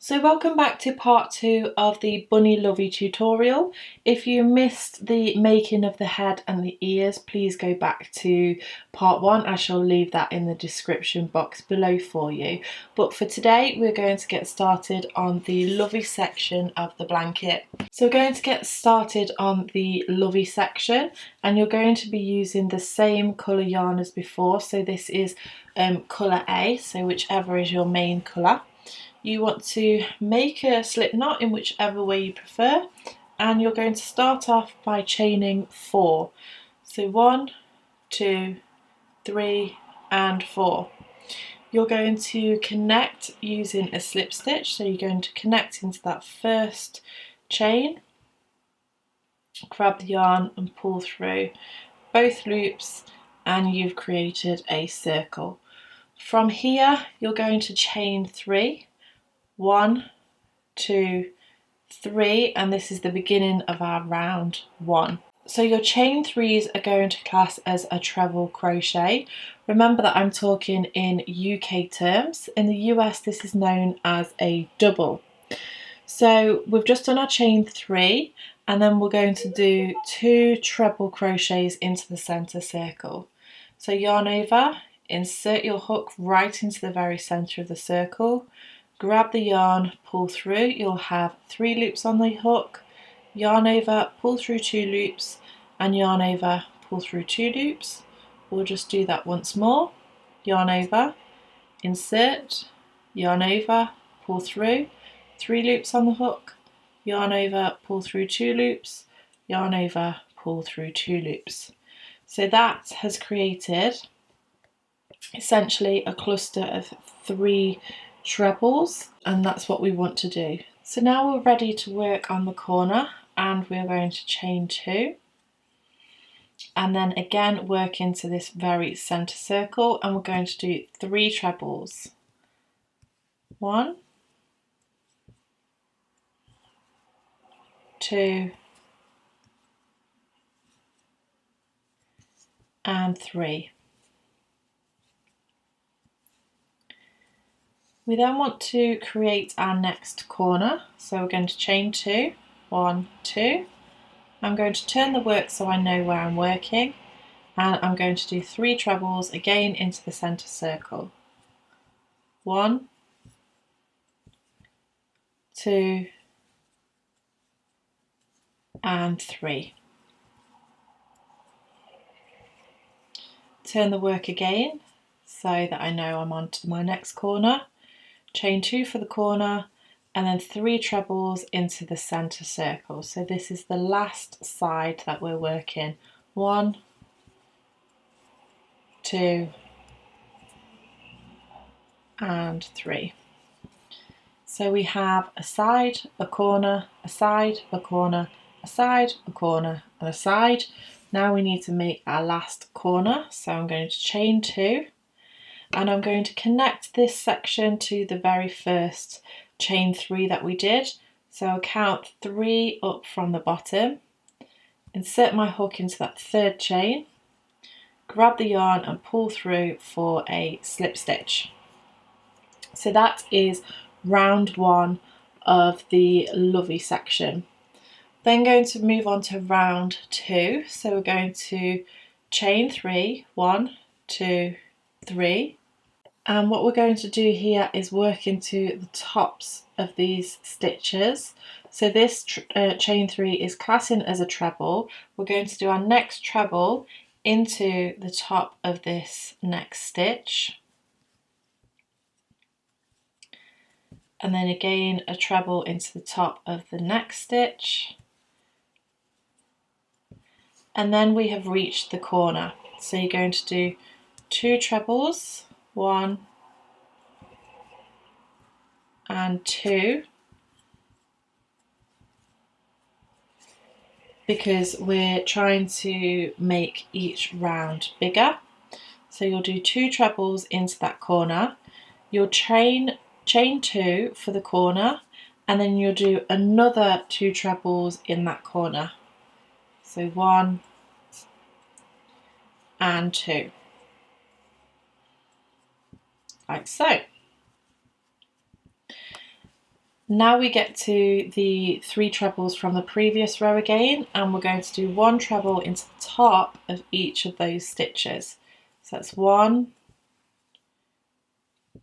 So welcome back to part 2 of the Bunny Lovely tutorial. If you missed the making of the head and the ears, please go back to part 1. I shall leave that in the description box below for you. But for today, we're going to get started on the Lovey section of the blanket. So we're going to get started on the Lovey section, and you're going to be using the same colour yarn as before. So this is colour A, so whichever is your main colour. You want to make a slip knot in whichever way you prefer, and you're going to start off by chaining 4. So 1, 2, 3 and 4. You're going to connect using a slip stitch, so you're going to connect into that first chain, grab the yarn and pull through both loops, and you've created a circle. From here you're going to chain 3. 1, 2, 3, and this is the beginning of our round 1. So your chain 3s are going to class as a treble crochet. Remember that I'm talking in UK terms. In the US this is known as a double. So we've just done our chain 3, and then we're going to do 2 treble crochets into the centre circle. So yarn over, insert your hook right into the very centre of the circle, grab the yarn, pull through, you'll have 3 loops on the hook, yarn over, pull through 2 loops, and yarn over, pull through 2 loops. We'll just do that once more. Yarn over, insert, yarn over, pull through, 3 loops on the hook, yarn over, pull through 2 loops, yarn over, pull through 2 loops. So that has created essentially a cluster of 3 trebles, and that's what we want to do. So now we're ready to work on the corner, and we're going to chain 2 and then again work into this very centre circle, and we're going to do 3 trebles. 1, 2 and 3. We then want to create our next corner, so we're going to chain 2, 1, 2. I'm going to turn the work so I know where I'm working, and I'm going to do 3 trebles again into the centre circle. 1, 2 and 3. Turn the work again so that I know I'm on to my next corner. Chain 2 for the corner, and then 3 trebles into the centre circle. So this is the last side that we're working. 1, 2 and 3. So we have a side, a corner, a side, a corner, a side, a corner and a side. Now we need to make our last corner, so I'm going to chain 2, and I'm going to connect this section to the very first chain 3 that we did. So I'll count 3 up from the bottom, insert my hook into that 3rd chain, grab the yarn and pull through for a slip stitch. So that is round 1 of the Lovey section. Then going to move on to round 2. So we're going to chain 3, 1, 2, 3. And what we're going to do here is work into the tops of these stitches. So this chain 3 is classing as a treble. We're going to do our next treble into the top of this next stitch. And then again a treble into the top of the next stitch. And then we have reached the corner. So you're going to do 2 trebles, 1 and 2, because we're trying to make each round bigger. So you'll do 2 trebles into that corner, you'll chain 2 for the corner, and then you'll do another 2 trebles in that corner. So 1 and 2, like so. Now we get to the 3 trebles from the previous row again, and we're going to do 1 treble into the top of each of those stitches. So that's 1,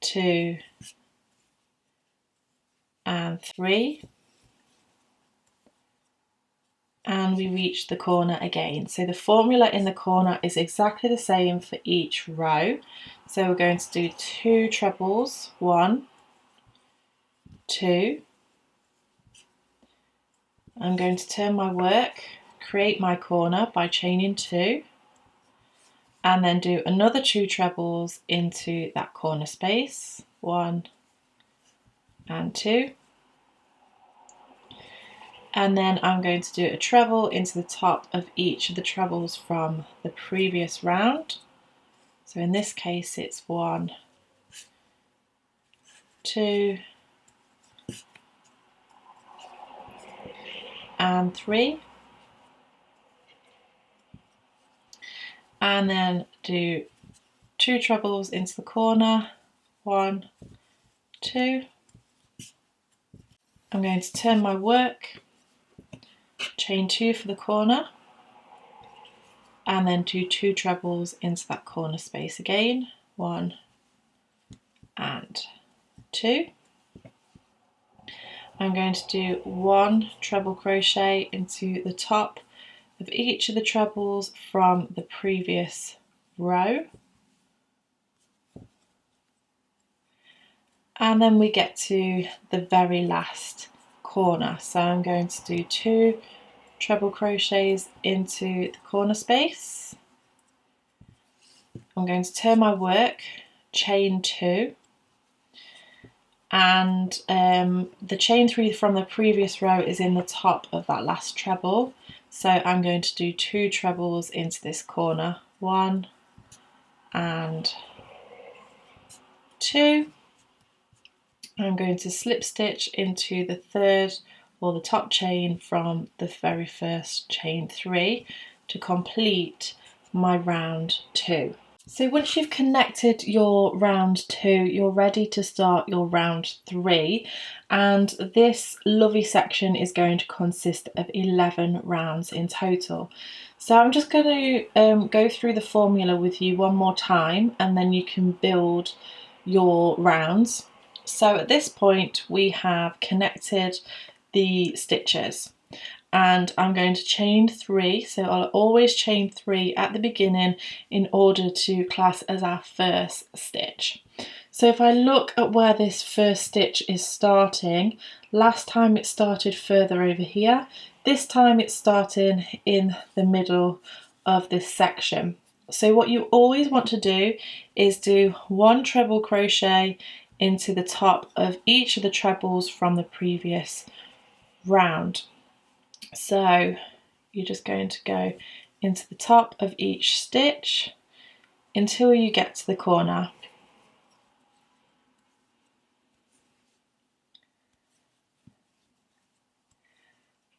2 and 3, and we reach the corner again. So the formula in the corner is exactly the same for each row. So we're going to do 2 trebles, 1, 2. I'm going to turn my work, create my corner by chaining 2, and then do another 2 trebles into that corner space, 1 and 2. And then I'm going to do a treble into the top of each of the trebles from the previous round. So in this case it's 1, 2 and 3. And then do 2 trebles into the corner, 1, 2. I'm going to turn my work, chain 2 for the corner, and then do 2 trebles into that corner space again, 1 and 2. I'm going to do 1 treble crochet into the top of each of the trebles from the previous row, and then we get to the very last corner. So I'm going to do 2 treble crochets into the corner space. I'm going to turn my work, chain 2, and the chain 3 from the previous row is in the top of that last treble, so I'm going to do 2 trebles into this corner, 1 and 2. I'm going to slip stitch into the third or the top chain from the very first chain 3 to complete my round 2. So once you've connected your round 2, you're ready to start your round 3, and this Lovey section is going to consist of 11 rounds in total. So I'm just going to go through the formula with you one more time, and then you can build your rounds. So at this point we have connected the stitches, and I'm going to chain 3, so I'll always chain 3 at the beginning in order to class as our first stitch. So if I look at where this first stitch is starting, last time it started further over here, this time it's starting in the middle of this section. So what you always want to do is do 1 treble crochet into the top of each of the trebles from the previous round. So you're just going to go into the top of each stitch until you get to the corner.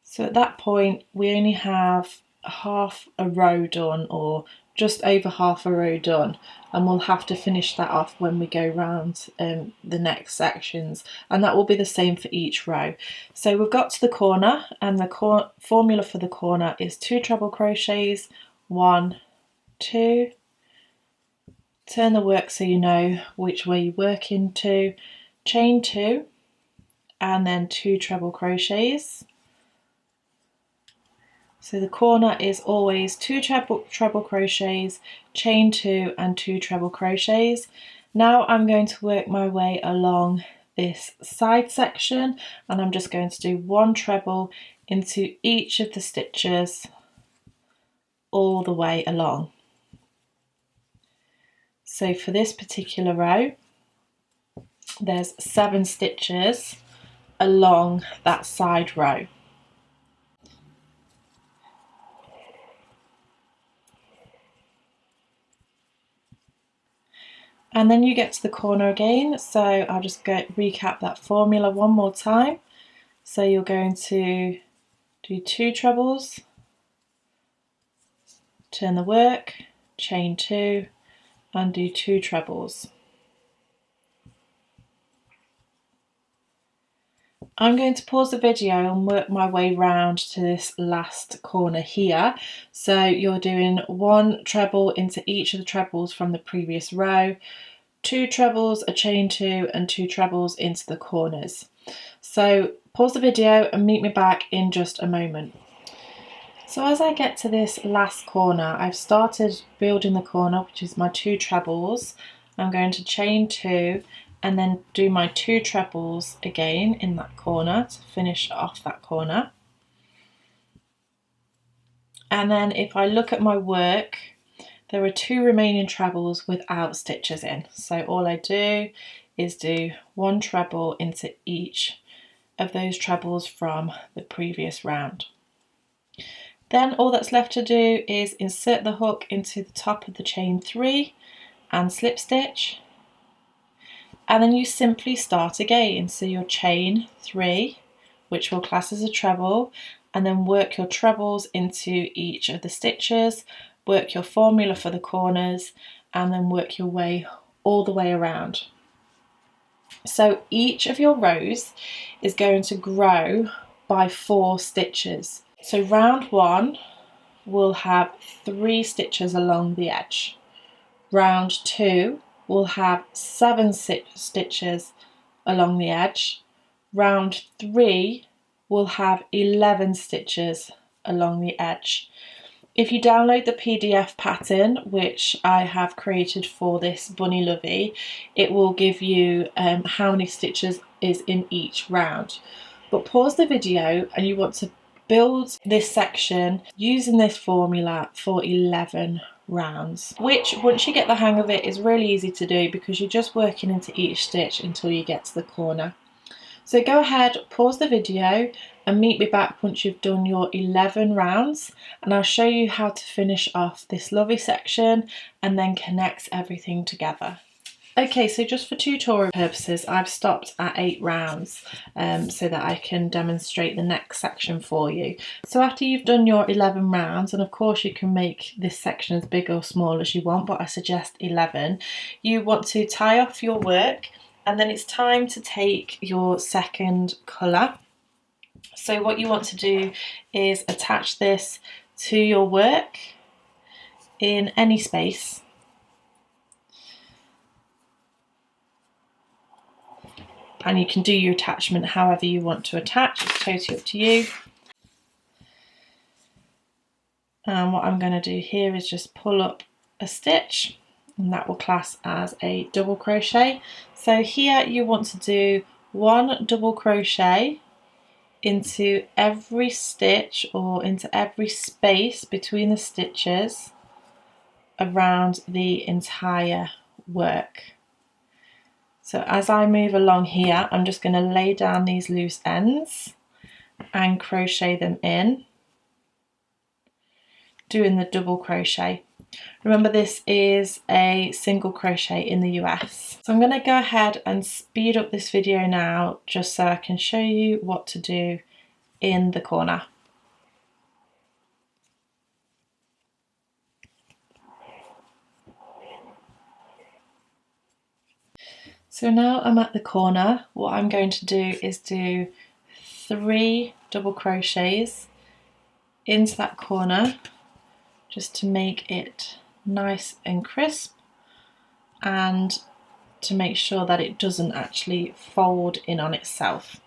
So at that point we only have half a row done, or just over half a row done, and we'll have to finish that off when we go round the next sections, and that will be the same for each row. So we've got to the corner, and the formula for the corner is 2 treble crochets, 1, 2, turn the work so you know which way you work into, chain 2, and then 2 treble crochets. So the corner is always 2 treble crochets, chain 2 and 2 treble crochets. Now I'm going to work my way along this side section, and I'm just going to do 1 treble into each of the stitches all the way along. So for this particular row, there's 7 stitches along that side row. And then you get to the corner again, so I'll just recap that formula one more time. So you're going to do 2 trebles, turn the work, chain 2 and do 2 trebles. I'm going to pause the video and work my way round to this last corner here. So you're doing 1 treble into each of the trebles from the previous row, 2 trebles, a chain 2 and 2 trebles into the corners. So pause the video and meet me back in just a moment. So as I get to this last corner, I've started building the corner, which is my 2 trebles. I'm going to chain 2 and then do my 2 trebles again in that corner to finish off that corner. And then if I look at my work, there are 2 remaining trebles without stitches in. So all I do is do 1 treble into each of those trebles from the previous round. Then all that's left to do is insert the hook into the top of the chain 3 and slip stitch, and then you simply start again. So your chain 3, which will class as a treble, and then work your trebles into each of the stitches, work your formula for the corners, and then work your way all the way around. So each of your rows is going to grow by 4 stitches. So round 1 will have 3 stitches along the edge. Round 2 will have 7 stitches along the edge. Round 3 will have 11 stitches along the edge. If you download the PDF pattern, which I have created for this Bunny Lovey, it will give you how many stitches is in each round. But pause the video and you want to build this section using this formula for 11 rounds, which once you get the hang of it is really easy to do because you're just working into each stitch until you get to the corner. So go ahead, pause the video and meet me back once you've done your 11 rounds, and I'll show you how to finish off this Lovey section and then connect everything together. Okay, so just for tutorial purposes, I've stopped at 8 rounds so that I can demonstrate the next section for you. So after you've done your 11 rounds, and of course you can make this section as big or small as you want, but I suggest 11, you want to tie off your work, and then it's time to take your second colour. So what you want to do is attach this to your work in any space. And you can do your attachment however you want to attach, it's totally up to you. And what I'm going to do here is just pull up a stitch, and that will class as a double crochet. So here you want to do 1 double crochet into every stitch or into every space between the stitches around the entire work. So as I move along here, I'm just going to lay down these loose ends and crochet them in, doing the double crochet. Remember, this is a single crochet in the US. So I'm going to go ahead and speed up this video now just so I can show you what to do in the corner. So now I'm at the corner. What I'm going to do is do 3 double crochets into that corner just to make it nice and crisp and to make sure that it doesn't actually fold in on itself.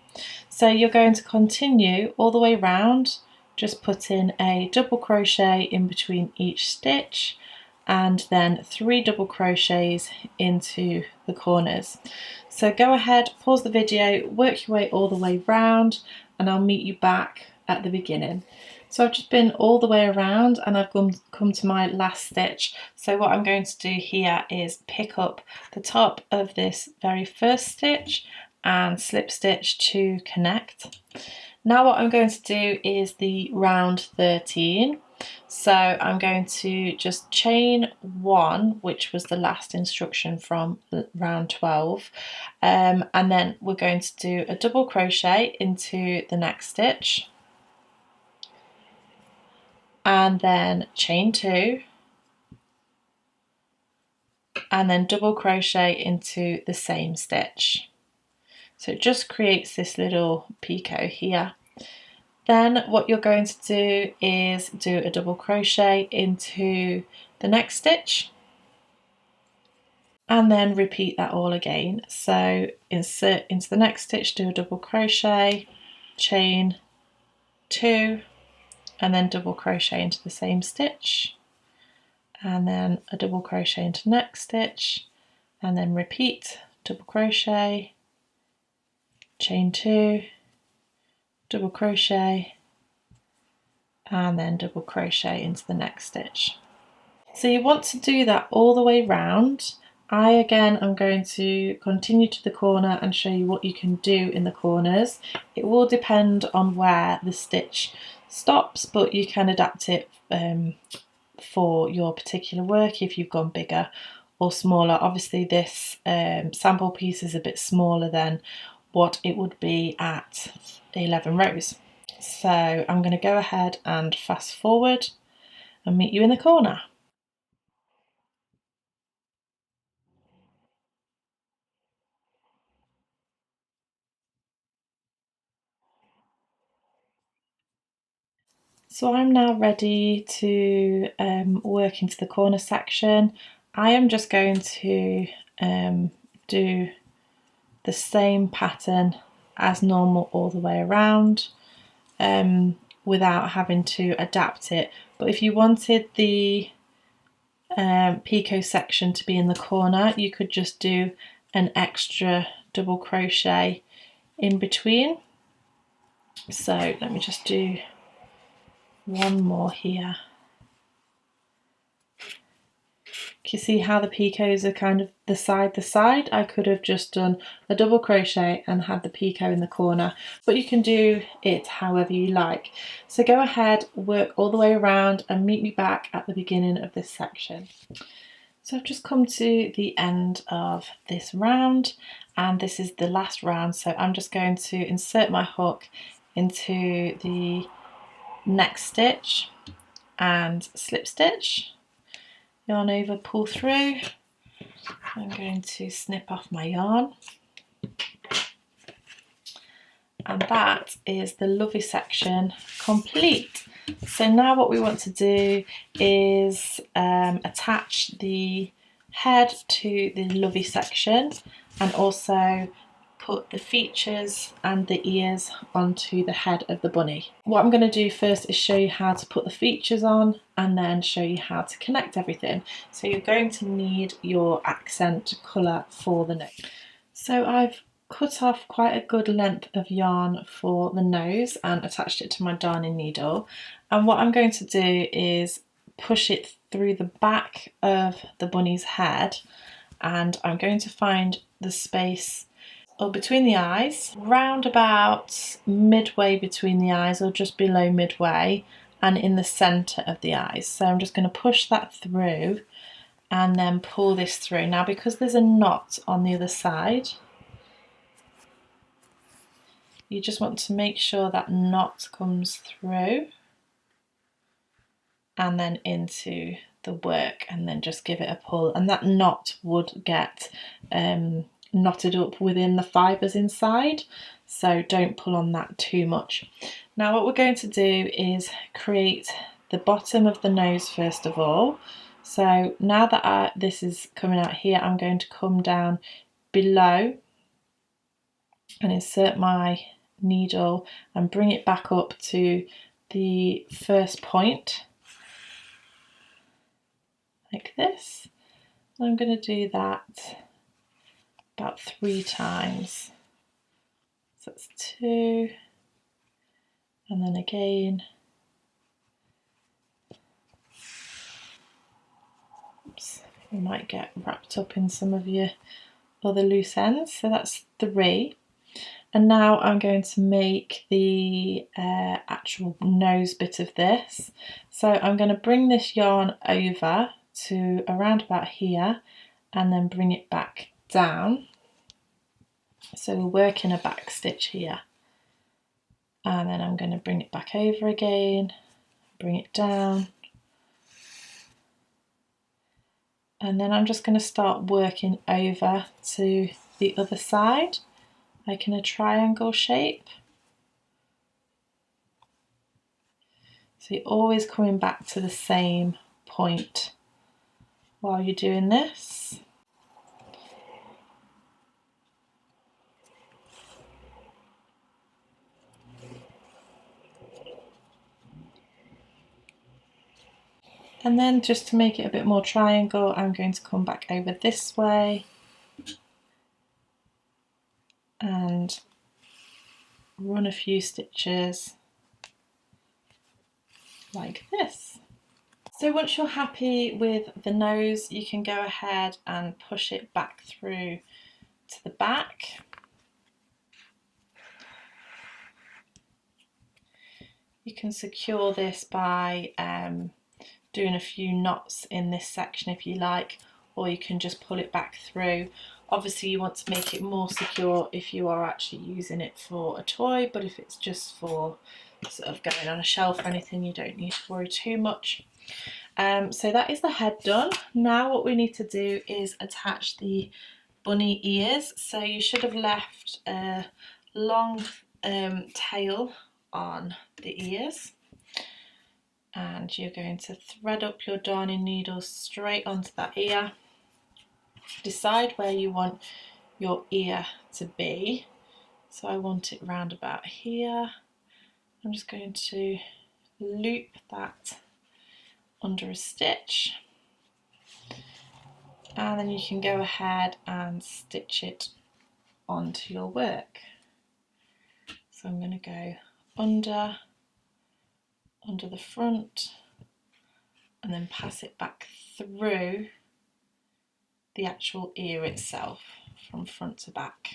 So you're going to continue all the way around, just put in a double crochet in between each stitch and then 3 double crochets into the corners. So go ahead, pause the video, work your way all the way round, and I'll meet you back at the beginning. So I've just been all the way around and I've come to my last stitch. So what I'm going to do here is pick up the top of this very first stitch and slip stitch to connect. Now what I'm going to do is the round 13. So I'm going to just chain 1, which was the last instruction from round 12, and then we're going to do a double crochet into the next stitch, and then chain 2, and then double crochet into the same stitch. So it just creates this little picot here. Then what you're going to do is do a double crochet into the next stitch and then repeat that all again. So insert into the next stitch, do a double crochet, chain 2, and then double crochet into the same stitch, and then a double crochet into next stitch, and then repeat, double crochet, chain 2, double crochet, and then double crochet into the next stitch. So you want to do that all the way round. I again am going to continue to the corner and show you what you can do in the corners. It will depend on where the stitch stops, but you can adapt it for your particular work if you've gone bigger or smaller. Obviously this sample piece is a bit smaller than what it would be at 11 rows. So I'm going to go ahead and fast forward and meet you in the corner. So I'm now ready to work into the corner section. I am just going to do the same pattern as normal all the way around without having to adapt it. But if you wanted the picot section to be in the corner, you could just do an extra double crochet in between. So let me just do one more here. You see how the picots are kind of the side. I could have just done a double crochet and had the picot in the corner, but you can do it however you like. So go ahead, work all the way around and meet me back at the beginning of this section. So I've just come to the end of this round and this is the last round, so I'm just going to insert my hook into the next stitch and slip stitch, yarn over, pull through. I'm going to snip off my yarn, and that is the Lovey section complete. So now what we want to do is attach the head to the Lovey section and also put the features and the ears onto the head of the bunny. What I'm going to do first is show you how to put the features on and then show you how to connect everything. So you're going to need your accent colour for the nose. So I've cut off quite a good length of yarn for the nose and attached it to my darning needle, and what I'm going to do is push it through the back of the bunny's head, and I'm going to find the space or between the eyes, round about midway between the eyes or just below midway, and in the centre of the eyes. So I'm just going to push that through and then pull this through. Now because there's a knot on the other side, you just want to make sure that knot comes through and then into the work, and then just give it a pull, and that knot would get knotted up within the fibres inside, so don't pull on that too much. Now what we're going to do is create the bottom of the nose first of all. So now that this is coming out here, I'm going to come down below and insert my needle and bring it back up to the first point like this. And I'm going to do that about 3 times. So that's 2, and then again. Oops, you might get wrapped up in some of your other loose ends. So that's 3. And now I'm going to make the actual nose bit of this. So I'm going to bring this yarn over to around about here and then bring it back down. So we're working a back stitch here. And then I'm going to bring it back over again, bring it down. And then I'm just going to start working over to the other side like in a triangle shape. So you're always coming back to the same point while you're doing this. And then just to make it a bit more triangle, I'm going to come back over this way and run a few stitches like this. So once you're happy with the nose, you can go ahead and push it back through to the back. You can secure this by doing a few knots in this section if you like, or you can just pull it back through. Obviously you want to make it more secure if you are actually using it for a toy, but if it's just for sort of going on a shelf or anything, you don't need to worry too much. So that is the head done. Now what we need to do is attach the bunny ears. So you should have left a long tail on the ears, and you're going to thread up your darning needle straight onto that ear. Decide where you want your ear to be. So I want it round about here. I'm just going to loop that under a stitch, and then you can go ahead and stitch it onto your work. So I'm going to go under the front and then pass it back through the actual ear itself from front to back.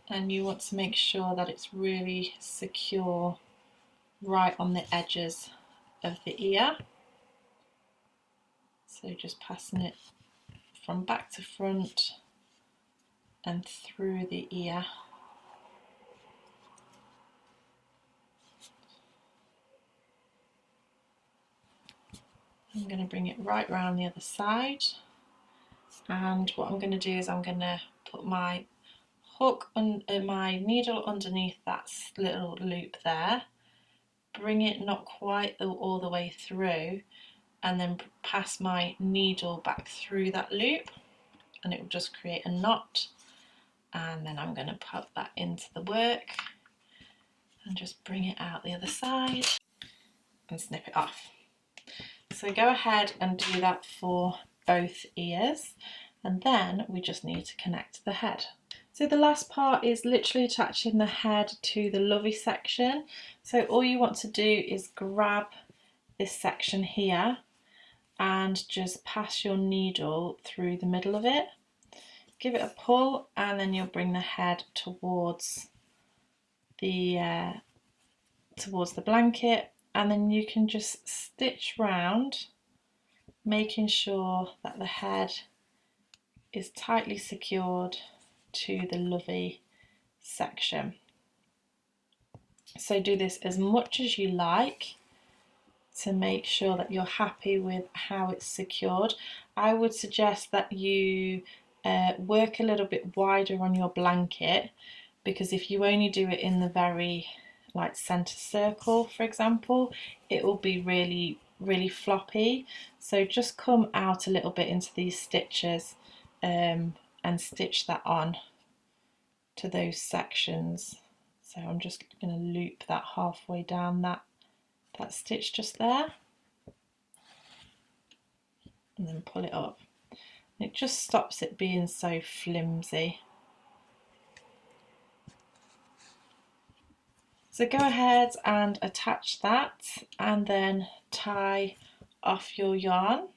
And you want to make sure that it's really secure right on the edges of the ear. So just passing it from back to front and through the ear. I'm going to bring it right round the other side, and what I'm going to do is I'm going to put my hook and my needle underneath that little loop there, bring it not quite all the way through, and then pass my needle back through that loop, and it will just create a knot. And then I'm going to put that into the work and just bring it out the other side and snip it off. So go ahead and do that for both ears, and then we just need to connect the head. So the last part is literally attaching the head to the Lovey section. So all you want to do is grab this section here and just pass your needle through the middle of it. Give it a pull, and then you'll bring the head towards the blanket, and then you can just stitch round, making sure that the head is tightly secured to the Lovey section. So do this as much as you like to make sure that you're happy with how it's secured. I would suggest that you work a little bit wider on your blanket, because if you only do it in the very center circle, for example, it will be really floppy. So just come out a little bit into these stitches and stitch that on to those sections. So I'm just going to loop that halfway down that stitch just there, and then pull it up. It just stops it being so flimsy. So go ahead and attach that, and then tie off your yarn.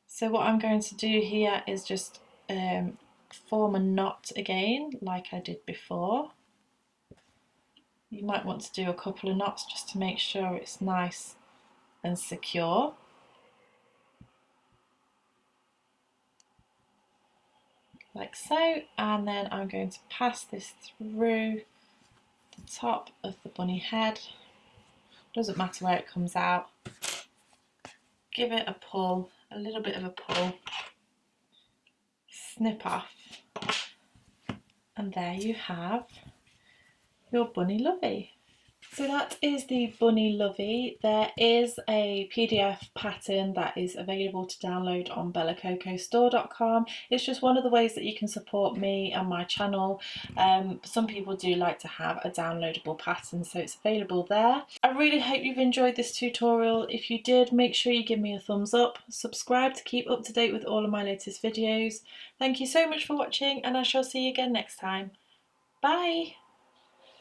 So what I'm going to do here is just form a knot again like I did before. You might want to do a couple of knots just to make sure it's nice and secure. like so, and then I'm going to pass this through the top of the bunny head. Doesn't matter where it comes out. Give it a pull, a little bit of a pull, snip off, and there you have your Bunny Lovey. So that is the Bunny Lovey. There is a PDF pattern that is available to download on bellacocostore.com. It's just one of the ways that you can support me and my channel. Some people do like to have a downloadable pattern, so it's available there. I really hope you've enjoyed this tutorial. If you did, make sure you give me a thumbs up, subscribe to keep up to date with all of my latest videos. Thank you so much for watching, and I shall see you again next time. Bye!